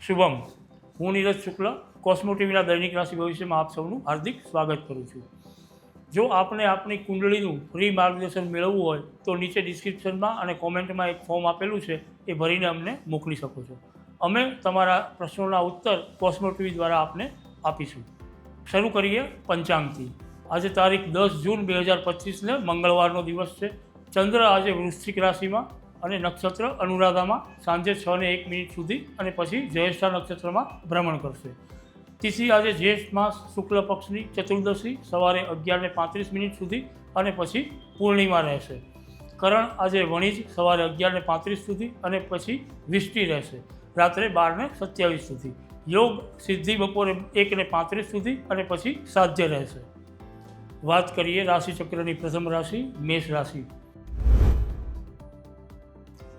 શુભમ, હું નીરજ શુક્લ કોસ્મો ટીવીના દૈનિક રાશિ ભવિષ્યમાં આપ સૌનું હાર્દિક સ્વાગત કરું છું। જો આપને આપની કુંડળીનું ફ્રી માર્ગદર્શન મેળવવું હોય તો નીચે ડિસ્ક્રિપ્શનમાં અને કોમેન્ટમાં એક ફોર્મ આપેલું છે, એ ભરીને અમને મોકલી શકો છો। અમે તમારા પ્રશ્નોના ઉત્તર કોસ્મો ટીવી દ્વારા આપને આપીશું। શરૂ કરીએ પંચાંગથી। આજે તારીખ 10 જૂન 2025ને મંગળવારનો દિવસ છે। ચંદ્ર આજે વૃશ્ચિક રાશિમાં અને નક્ષત્ર અનુરાધામાં સાંજે 6:01 સુધી અને પછી જ્યેષ્ઠા નક્ષત્રમાં ભ્રમણ કરશે। તિથિ આજે જ્યેષ્ઠ માસ શુક્લ પક્ષની ચતુર્દશી સવારે 11:35 સુધી અને પછી પૂર્ણિમા રહેશે। કરણ આજે વણિજ સવારે 11:35 સુધી અને પછી વિષ્ટિ રહેશે રાત્રે 12:27 સુધી। યોગ સિદ્ધિ બપોરે 1:35 સુધી અને પછી સાધ્ય રહેશે। વાત કરીએ રાશિચક્રની પ્રથમ રાશિ મેષ રાશિ।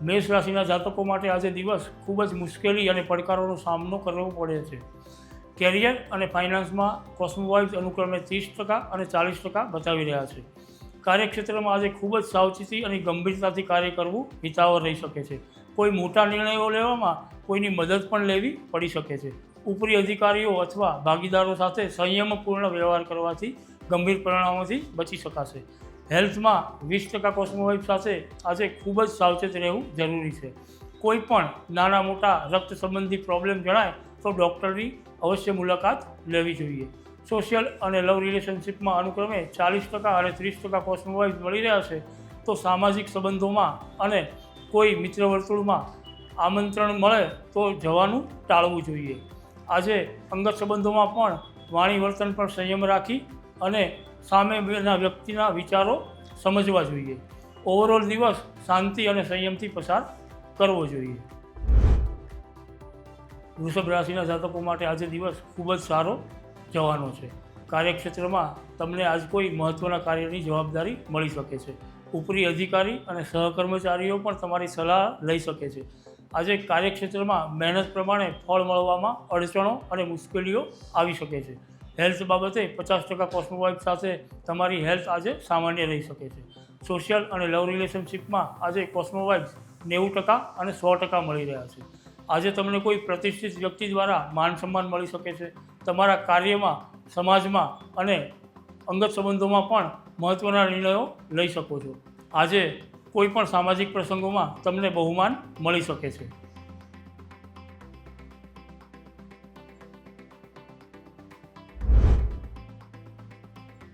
મેષ રાશિના જાતકો માટે આજે દિવસ ખૂબ જ મુશ્કેલી અને પડકારોનો સામનો કરવો પડે છે। કેરિયર અને ફાઇનાન્સમાં કોસ્મો વાઇબ્સ અનુક્રમે 30% અને 40% બતાવી રહ્યા છે। કાર્યક્ષેત્રમાં આજે ખૂબ જ સાવચેતી અને ગંભીરતાથી કાર્ય કરવું હિતાવહ રહી શકે છે। કોઈ મોટા નિર્ણયો લેવામાં કોઈની મદદ પણ લેવી પડી શકે છે। ઉપરી અધિકારીઓ અથવા ભાગીદારો સાથે સંયમપૂર્ણ વ્યવહાર કરવાથી ગંભીર પરિણામોથી બચી શકાશે। હેલ્થમાં 20% કોસ્મો વાઇબ્સ સાથે આજે ખૂબ જ સાવચેત રહેવું જરૂરી છે। કોઈ પણ નાના મોટા રક્ત સંબંધી પ્રોબ્લેમ જણાય તો ડૉક્ટરની અવશ્ય મુલાકાત લેવી જોઈએ। સોશિયલ અને લવ રિલેશનશિપમાં અનુક્રમે 40% અને 30% કોસ્મો વાઇબ્સ મળી રહ્યા છે, તો સામાજિક સંબંધોમાં અને કોઈ મિત્ર વર્તુળમાં આમંત્રણ મળે તો જવાનું ટાળવું જોઈએ। આજે અંગત સંબંધોમાં પણ વાણી વર્તન પર સંયમ રાખી અને સામેના વ્યક્તિના વિચારો સમજવા જોઈએ। ઓવરઓલ દિવસ શાંતિ અને સંયમથી પસાર કરવો જોઈએ। વૃષભ રાશિના જાતકો માટે આજે દિવસ ખૂબ જ સારો જવાનો છે। કાર્યક્ષેત્રમાં તમને આજ કોઈ મહત્ત્વના કાર્યની જવાબદારી મળી શકે છે। ઉપરી અધિકારી અને સહકર્મચારીઓ પણ તમારી સલાહ લઈ શકે છે। આજે કાર્યક્ષેત્રમાં મહેનત પ્રમાણે ફળ મળવામાં અડચણો અને મુશ્કેલીઓ આવી શકે છે। હેલ્થ બાબતે 50% કોસ્મો વાઇબ્સ સાથે તમારી હેલ્થ આજે સામાન્ય રહી શકે છે। સોશિયલ અને લવ રિલેશનશિપમાં આજે કોસ્મો વાઇબ્સ 90% અને 100% મળી રહ્યા છે। આજે તમને કોઈ પ્રતિષ્ઠિત વ્યક્તિ દ્વારા માન સન્માન મળી શકે છે। તમારા કાર્યમાં, સમાજમાં અને અંગત સંબંધોમાં પણ મહત્ત્વના નિર્ણયો લઈ શકો છો। આજે કોઈ પણ સામાજિક પ્રસંગોમાં તમને બહુમાન મળી શકે છે।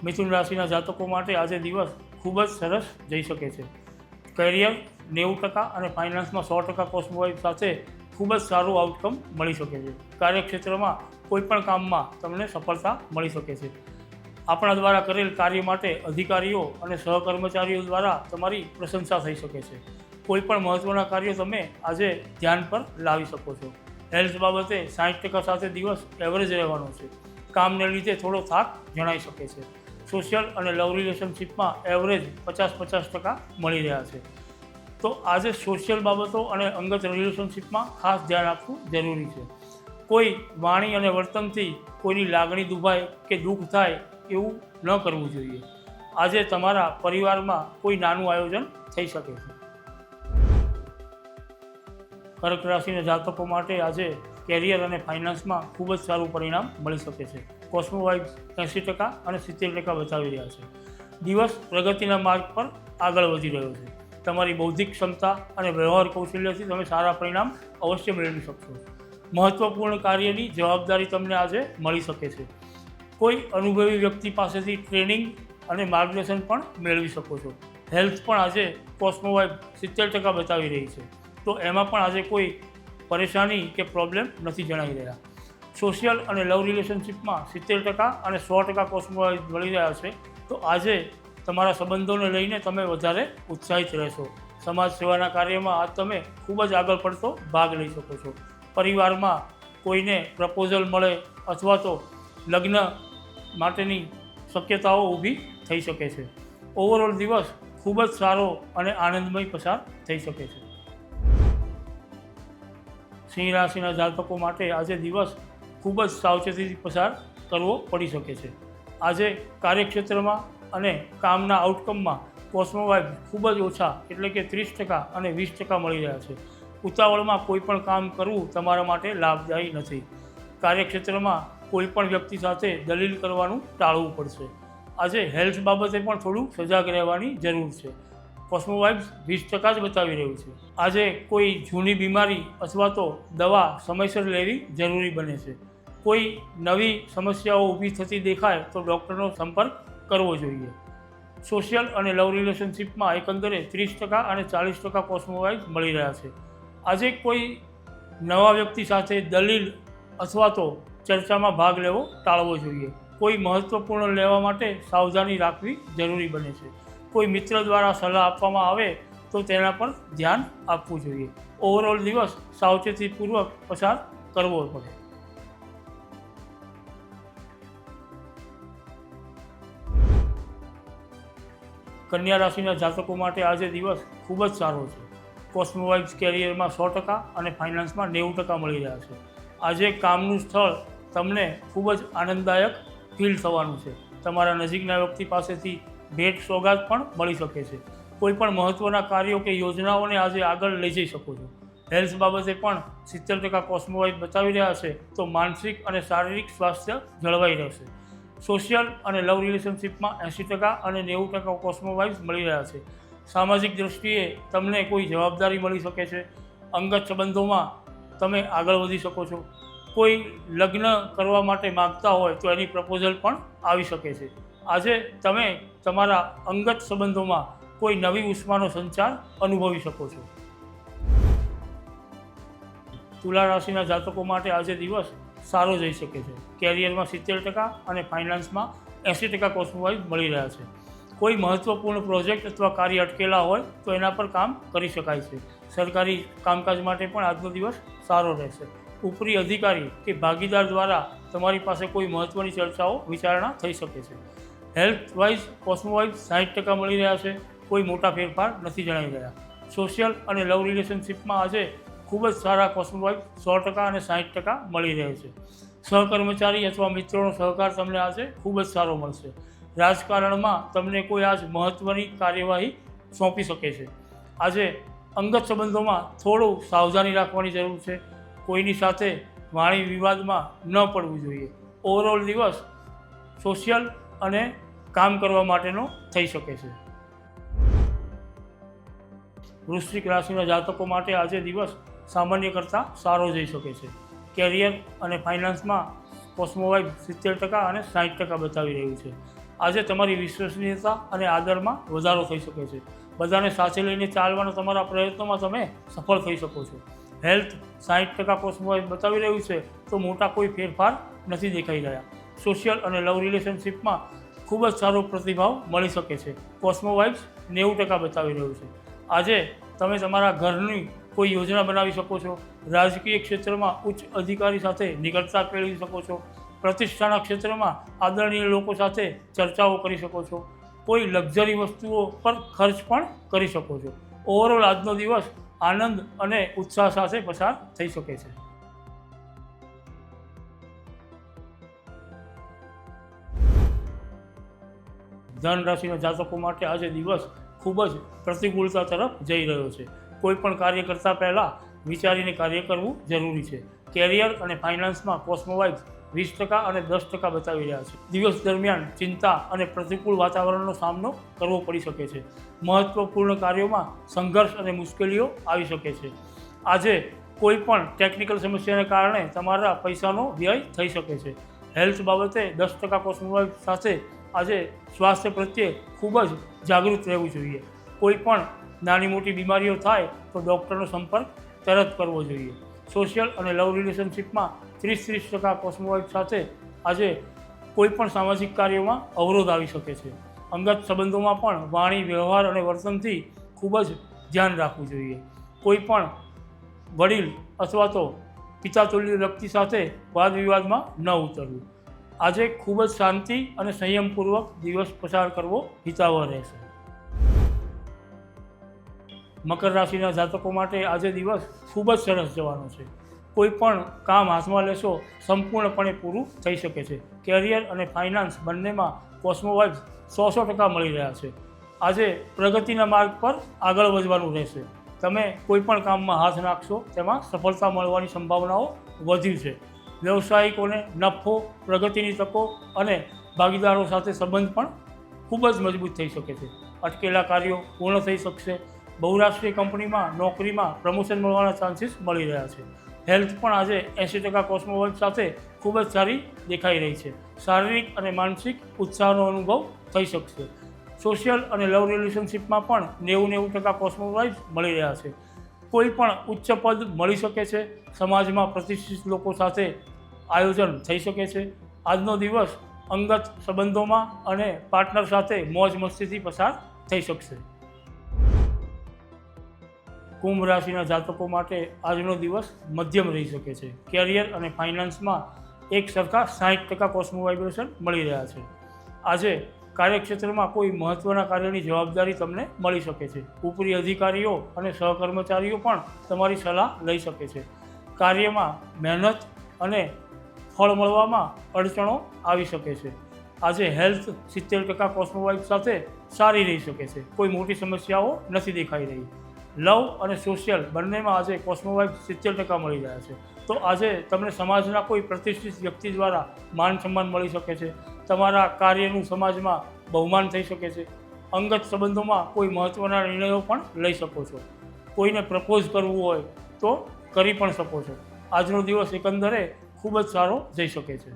મિથુન રાશિના જાતકો માટે આજે દિવસ ખૂબ જ સરસ જઈ શકે છે। કરિયર 90% અને ફાઇનાન્સમાં 100% કોસ્મો વાઇબ્સ સાથે ખૂબ જ સારું આઉટકમ મળી શકે છે। કાર્યક્ષેત્રમાં કોઈપણ કામમાં તમને સફળતા મળી શકે છે। આપણા દ્વારા કરેલ કાર્ય માટે અધિકારીઓ અને સહકર્મચારીઓ દ્વારા તમારી પ્રશંસા થઈ શકે છે। કોઈપણ મહત્ત્વના કાર્યો તમે આજે ધ્યાન પર લાવી શકો છો। હેલ્થ બાબતે 60% સાથે દિવસ એવરેજ રહેવાનો છે। કામને લીધે થોડો થાક જણાઈ શકે છે। સોશિયલ અને લવ રિલેશનશિપમાં એવરેજ 50-50% મળી રહ્યા છે। તો આજે સોશિયલ બાબતો અને અંગત રિલેશનશિપમાં ખાસ ધ્યાન આપવું જરૂરી છે। કોઈ વાણી અને વર્તનથી કોઈની લાગણી દુભાય કે દુઃખ થાય એવું ન કરવું જોઈએ। આજે તમારા પરિવારમાં કોઈ નાનું આયોજન થઈ શકે છે। કર્ક રાશિના જાતકો માટે આજે કેરિયર અને ફાઇનાન્સમાં ખૂબ જ સારું પરિણામ મળી શકે છે। કોસ્મો વાઇબ્સ 80% અને 70% બતાવી રહ્યા છે। દિવસ પ્રગતિના માર્ગ પર આગળ વધી રહ્યો છે। તમારી બૌદ્ધિક ક્ષમતા અને વ્યવહાર કૌશલ્યથી તમે સારા પરિણામ અવશ્ય મેળવી શકશો। મહત્ત્વપૂર્ણ કાર્યની જવાબદારી તમને આજે મળી શકે છે। કોઈ અનુભવી વ્યક્તિ પાસેથી ટ્રેનિંગ અને માર્ગદર્શન પણ મેળવી શકો છો। હેલ્થ પણ આજે કોસ્મો વાઇબ 70% બતાવી રહી છે, તો એમાં પણ આજે કોઈ પરેશાની કે પ્રોબ્લેમ નથી જણાઈ રહ્યા। સોશિયલ અને લવ રિલેશનશિપમાં 70% અને 100% કોસ્મો વાઇબ મળી રહ્યા છે, તો આજે તમારા સંબંધોને લઈને તમે વધારે ઉત્સાહિત રહેશો। સમાજ સેવાના કાર્યમાં આજ તમે ખૂબ જ આગળ પડતો ભાગ લઈ શકો છો। પરિવારમાં કોઈને પ્રપોઝલ મળે અથવા તો લગ્ન માટેની શક્યતાઓ ઊભી થઈ શકે છે। ઓવરઓલ દિવસ ખૂબ જ સારો અને આનંદમય પસાર થઈ શકે છે। સિંહ રાશિના જાતકો માટે આજે દિવસ ખૂબ જ સાવચેતીથી પસાર કરવો પડી શકે છે। આજે કાર્યક્ષેત્રમાં અને કામના આઉટકમમાં કોસ્મો વાઇબ ખૂબ જ ઓછા એટલે કે 30% અને 20% મળી રહ્યા છે। ઉતાવળમાં કોઈ પણ કામ કરવું તમારા માટે લાભદાયી નથી. કાર્યક્ષેત્રમાં કોઈ પણ વ્યક્તિ સાથે દલીલ કરવાનું ટાળવું પડશે. આજે હેલ્થ બાબતે પણ થોડું સજાગ રહેવાની જરૂર છે. કોસ્મો વાઇબ્સ 20% જ બતાવી રહ્યું છે. આજે કોઈ જૂની બીમારી અથવા તો દવા સમયસર લેવી જરૂરી બને છે. કોઈ નવી સમસ્યાઓ ઊભી થતી દેખાય તો ડૉક્ટરનો સંપર્ક કરવો જોઈએ. સોશિયલ અને લવ રિલેશનશિપમાં એકંદરે 30% અને 40% કોસ્મો વાઇબ્સ મળી રહ્યા છે. આજે કોઈ નવા વ્યક્તિ સાથે દલીલ અથવા તો ચર્ચામાં ભાગ લેવો ટાળવો જોઈએ. કોઈ મહત્ત્વપૂર્ણ લેવા માટે સાવધાની રાખવી જરૂરી બને છે. કોઈ મિત્ર દ્વારા સલાહ આપવામાં આવે તો તેના પર ધ્યાન આપવું જોઈએ. ઓવરઓલ દિવસ સાવચેતીપૂર્વક પસાર કરવો પડે. કન્યા રાશિના જાતકો માટે આજે દિવસ ખૂબ જ સારો છે. કોસ્મો વાઇબ્સ કેરિયરમાં 100% અને ફાઇનાન્સમાં 90% મળી રહ્યા છે. આજે કામનું સ્થળ તમને ખૂબ જ આનંદદાયક ફીલ થવાનું છે. તમારા નજીકના વ્યક્તિ પાસેથી ભેટ સોગાદ પણ મળી શકે છે. કોઈ પણ મહત્ત્વના કાર્યો કે યોજનાઓને આજે આગળ લઈ જઈ શકો છો. હેલ્થ બાબતે પણ 70% કોસ્મો વાઇબ્સ બતાવી રહ્યા છે તો માનસિક અને શારીરિક સ્વાસ્થ્ય જળવાઈ રહેશે. સોશિયલ અને લવ રિલેશનશિપમાં 80% અને 90% કોસ્મો વાઇબ્સ મળી રહ્યા છે. સામાજિક દૃષ્ટિએ તમને કોઈ જવાબદારી મળી શકે છે. અંગત સંબંધોમાં તમે આગળ વધી શકો છો. કોઈ લગ્ન કરવા માટે માગતા હોય તો એની પ્રપોઝલ પણ આવી શકે છે. આજે તમે તમારા અંગત સંબંધોમાં કોઈ નવી ઉષ્માનો સંચાર અનુભવી શકો છો. તુલા રાશિના જાતકો માટે આજે દિવસ સારો જઈ શકે છે. કેરિયરમાં 70% અને ફાઇનાન્સમાં 80% કોસ્મો વાઇબ્સ મળી રહ્યા છે. કોઈ મહત્ત્વપૂર્ણ પ્રોજેક્ટ અથવા કાર્ય અટકેલા હોય તો એના પર કામ કરી શકાય છે. સરકારી કામકાજ માટે પણ આજનો દિવસ સારો રહેશે. ઉપરી અધિકારી કે ભાગીદાર દ્વારા તમારી પાસે કોઈ મહત્ત્વની ચર્ચાઓ વિચારણા થઈ શકે છે. હેલ્થ વાઇઝ કોસ્મો વાઇબ્સ 60% મળી રહ્યા છે. કોઈ મોટા ફેરફાર નથી જણાઈ રહ્યા. સોશિયલ અને લવ રિલેશનશિપમાં આજે ખૂબ જ સારા કોસ્મો વાઇબ્સ 100% અને 60% મળી રહે છે. સહકર્મચારી અથવા મિત્રોનો સહકાર તમને આજે ખૂબ જ સારો મળશે. રાજકારણમાં તમને કોઈ આજ મહત્ત્વની કાર્યવાહી સોંપી શકે છે. આજે અંગત સંબંધોમાં થોડું સાવધાની રાખવાની જરૂર છે. કોઈની સાથે વાણી વિવાદમાં ન પડવું જોઈએ. ઓવરઓલ દિવસ સોશિયલ અને કામ કરવા માટેનો થઈ શકે છે. વૃશ્ચિક રાશિના જાતકો માટે આજે દિવસ સામાન્ય કરતાં સારો જઈ શકે છે. કેરિયર અને ફાઇનાન્સમાં કોસ્મો વાઇબ્સ 70% અને 60% બતાવી રહ્યું છે. આજે તમારી વિશ્વસનીયતા અને આદરમાં વધારો થઈ શકે છે. બધાને સાથે લઈને ચાલવાના તમારા પ્રયત્નોમાં તમે સફળ થઈ શકો છો. હેલ્થ 60% કોસ્મો વાઇબ્સ બતાવી રહ્યું છે તો મોટા કોઈ ફેરફાર નથી દેખાઈ રહ્યા. સોશિયલ અને લવ રિલેશનશિપમાં ખૂબ જ સારો પ્રતિભાવ મળી શકે છે. કોસ્મો વાઇબ્સ 90% બતાવી રહ્યું છે. આજે તમે તમારા ઘરની કોઈ યોજના બનાવી શકો છો. રાજકીય ક્ષેત્રમાં ઉચ્ચ અધિકારી સાથે નિકટતા કેળવી શકો છો. પ્રતિષ્ઠાના ક્ષેત્રમાં આદરણીય લોકો સાથે ચર્ચાઓ કરી શકો છો. કોઈ લક્ઝરી વસ્તુઓ પર ખર્ચ પણ કરી શકો છો. ઓવરઓલ આજનો દિવસ આનંદ અને ઉત્સાહ સાથે પસાર થઈ શકે છે. ધન રાશિના જાતકો માટે આજે દિવસ ખૂબ જ પ્રતિકૂળતા તરફ જઈ રહ્યો છે. કોઈ પણ કાર્ય કરતાં પહેલાં વિચારીને કાર્ય કરવું જરૂરી છે. કેરિયર અને ફાઇનાન્સમાં કોસ્મો વાઇબ્સ 20% અને 10% બતાવી રહ્યા છે. દિવસ દરમિયાન ચિંતા અને પ્રતિકૂળ વાતાવરણનો સામનો કરવો પડી શકે છે. મહત્ત્વપૂર્ણ કાર્યોમાં સંઘર્ષ અને મુશ્કેલીઓ આવી શકે છે. આજે કોઈ પણ ટેકનિકલ સમસ્યાને કારણે તમારા પૈસાનો વ્યય થઈ શકે છે. હેલ્થ બાબતે 10% કોસ્મો વાઇબ્સ સાથે આજે સ્વાસ્થ્ય પ્રત્યે ખૂબ જ જાગૃત રહેવું જોઈએ. કોઈ પણ નાની મોટી બીમારીઓ થાય તો ડૉક્ટરનો સંપર્ક તરત કરવો જોઈએ. સોશિયલ અને લવ રિલેશનશિપમાં 30% કોસ્મો વાઇબ્સ સાથે આજે કોઈ પણ સામાજિક કાર્યોમાં અવરોધ આવી શકે છે. અંગત સંબંધોમાં પણ વાણી, વ્યવહાર અને વર્તનથી ખૂબ જ ધ્યાન રાખવું જોઈએ. કોઈ પણ વડીલ અથવા તો પિતાતુલ્ય વ્યક્તિ સાથે વાદ વિવાદમાં ન ઉતરવું. આજે ખૂબ જ શાંતિ અને સંયમપૂર્વક દિવસ પસાર કરવો હિતાવહ રહેશે. મકર રાશિના જાતકો માટે આજે દિવસ ખૂબ જ સરસ જવાનો છે. કોઈ પણ કામ હાથમાં લેશો સંપૂર્ણપણે પૂરું થઈ શકે છે. કેરિયર અને ફાઇનાન્સ બંનેમાં કોસ્મો વાઇબ્સ 100% મળી રહ્યા છે. આજે પ્રગતિના માર્ગ પર આગળ વધવાનું રહેશે. તમે કોઈ પણ કામમાં હાથ નાખશો તેમાં સફળતા મળવાની સંભાવનાઓ વધી છે. વ્યવસાયિકોને નફો, પ્રગતિની તકો અને ભાગીદારો સાથે સંબંધ પણ ખૂબ જ મજબૂત થઈ શકે છે. અટકેલા કાર્યો પૂર્ણ થઈ શકશે. બહુરાષ્ટ્રીય કંપનીમાં નોકરીમાં પ્રમોશન મળવાના ચાન્સીસ મળી રહ્યા છે. હેલ્થ પણ આજે 80% કોસ્મોવાઇબ સાથે ખૂબ જ સારી દેખાઈ રહી છે. શારીરિક અને માનસિક ઉત્સાહનો અનુભવ થઈ શકશે. સોશિયલ અને લવ રિલેશનશિપમાં પણ 90% કોસ્મોવાઇબ મળી રહ્યા છે. કોઈ પણ ઉચ્ચ પદ મળી શકે છે. સમાજમાં પ્રતિષ્ઠિત લોકો સાથે આયોજન થઈ શકે છે. આજનો દિવસ અંગત સંબંધોમાં અને પાર્ટનર સાથે મોજ મસ્તીથી પસાર થઈ શકશે. કુંભ રાશિના જાતકો માટે આજનો દિવસ મધ્યમ રહી શકે છે. કેરિયર અને ફાઇનાન્સમાં એક સરખા 60% કોસ્મો વાઇબ્રેશન મળી રહ્યા છે. આજે કાર્યક્ષેત્રમાં કોઈ મહત્ત્વના કાર્યની જવાબદારી તમને મળી શકે છે. ઉપરી અધિકારીઓ અને સહકર્મચારીઓ પણ તમારી સલાહ લઈ શકે છે. કાર્યમાં મહેનત અને ફળ મળવામાં અડચણો આવી શકે છે. આજે હેલ્થ 70% કોસ્મો વાઇબ સાથે સારી રહી શકે છે. કોઈ મોટી સમસ્યાઓ નથી દેખાઈ રહી. લવ અને સોશિયલ બંનેમાં આજે કોસ્મો વાઇબ 70% મળી રહ્યા છે. તો આજે તમને સમાજના કોઈ પ્રતિષ્ઠિત વ્યક્તિ દ્વારા માન સન્માન મળી શકે છે. તમારા કાર્યનું સમાજમાં બહુમાન થઈ શકે છે. અંગત સંબંધોમાં કોઈ મહત્ત્વના નિર્ણયો પણ લઈ શકો છો. કોઈને પ્રપોઝ કરવું હોય તો કરી પણ શકો છો. આજનો દિવસ એકંદરે ખૂબ જ સારો જઈ શકે છે.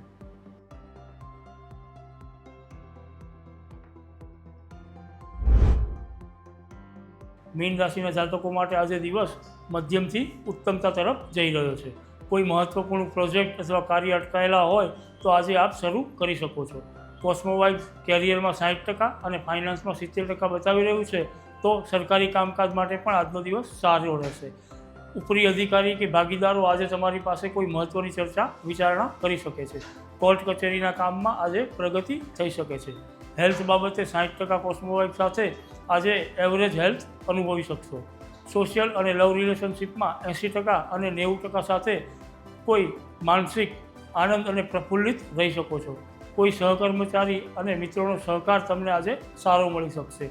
મીન રાશિના જાતકો માટે આજે દિવસ મધ્યમથી ઉત્તમતા તરફ જઈ રહ્યો છે. કોઈ મહત્ત્વપૂર્ણ પ્રોજેક્ટ અથવા કાર્ય અટકાયેલા હોય તો આજે આપ શરૂ કરી શકો છો. કોસ્મો વાઇબ કેરિયરમાં 60% અને ફાઇનાન્સમાં 70% બતાવી રહ્યું છે. તો સરકારી કામકાજ માટે પણ આજનો દિવસ સારો રહેશે. ઉપરી અધિકારી કે ભાગીદારો આજે તમારી પાસે કોઈ મહત્ત્વની ચર્ચા વિચારણા કરી શકે છે. કોર્ટ કચેરીના કામમાં આજે પ્રગતિ થઈ શકે છે. હેલ્થ બાબતે 60% કોસ્મો વાઇબ સાથે આજે એવરેજ હેલ્થ અનુભવી શકશો. સોશિયલ અને લવ રિલેશનશિપમાં 80% અને 90% સાથે કોઈ માનસિક આનંદ અને પ્રફુલ્લિત રહી શકો છો. કોઈ સહકર્મચારી અને મિત્રોનો સહકાર તમને આજે સારો મળી શકશે.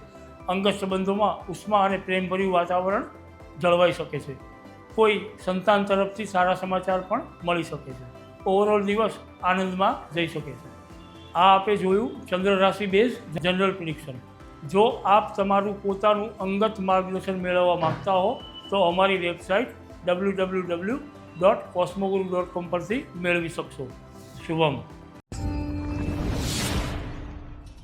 અંગત સંબંધોમાં ઉષ્મા અને પ્રેમભર્યું વાતાવરણ જળવાઈ શકે છે. કોઈ સંતાન તરફથી સારા સમાચાર પણ મળી શકે છે. ઓવરઓલ દિવસ આનંદમાં જઈ શકે છે. આ આપે જોયું ચંદ્ર રાશિ બેઝ જનરલ પ્રિડિક્શન. જો આપ તમારું પોતાનું અંગત માર્ગદર્શન મેળવવા માંગતા હો તો અમારી વેબસાઇટ www.cosmoguru.com પરથી મેળવી શકશો. શુભમ.